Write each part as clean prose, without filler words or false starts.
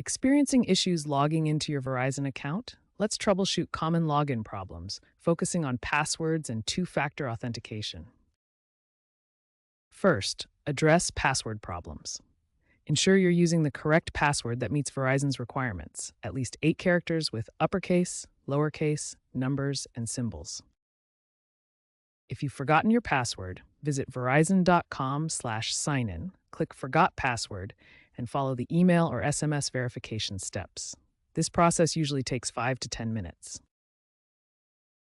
Experiencing issues logging into your Verizon account? Let's troubleshoot common login problems, focusing on passwords and two-factor authentication. First, address password problems. Ensure you're using the correct password that meets Verizon's requirements, at least 8 characters with uppercase, lowercase, numbers, and symbols. If you've forgotten your password, visit verizon.com/signin, click Forgot Password, and follow the email or SMS verification steps. This process usually takes 5 to 10 minutes.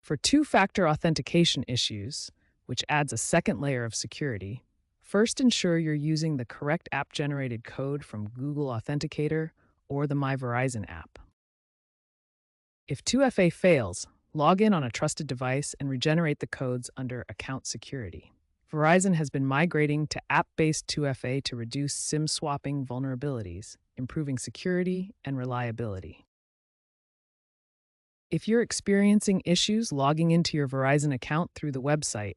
For two-factor authentication issues, which adds a second layer of security, first ensure you're using the correct app-generated code from Google Authenticator or the My Verizon app. If 2FA fails, log in on a trusted device and regenerate the codes under Account Security. Verizon has been migrating to app-based 2FA to reduce SIM swapping vulnerabilities, improving security and reliability. If you're experiencing issues logging into your Verizon account through the website,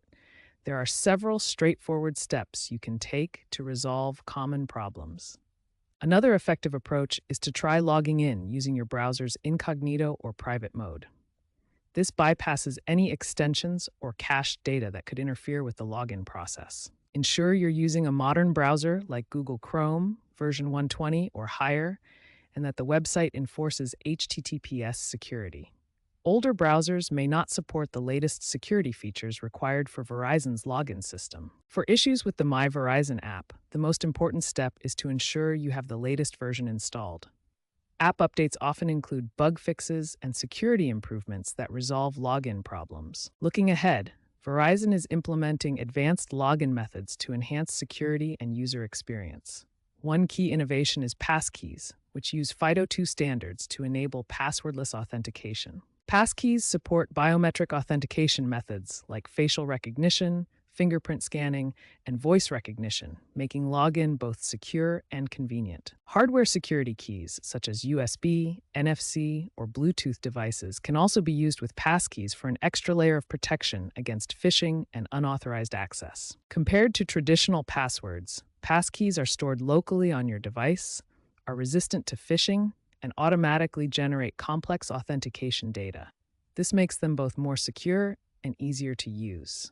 there are several straightforward steps you can take to resolve common problems. Another effective approach is to try logging in using your browser's incognito or private mode. This bypasses any extensions or cached data that could interfere with the login process. Ensure you're using a modern browser like Google Chrome, version 120 or higher, and that the website enforces HTTPS security. Older browsers may not support the latest security features required for Verizon's login system. For issues with the My Verizon app, the most important step is to ensure you have the latest version installed. App updates often include bug fixes and security improvements that resolve login problems. Looking ahead, Verizon is implementing advanced login methods to enhance security and user experience. One key innovation is passkeys, which use FIDO2 standards to enable passwordless authentication. Passkeys support biometric authentication methods like facial recognition, fingerprint scanning, and voice recognition, making login both secure and convenient. Hardware security keys, such as USB, NFC, or Bluetooth devices, can also be used with passkeys for an extra layer of protection against phishing and unauthorized access. Compared to traditional passwords, passkeys are stored locally on your device, are resistant to phishing, and automatically generate complex authentication data. This makes them both more secure and easier to use.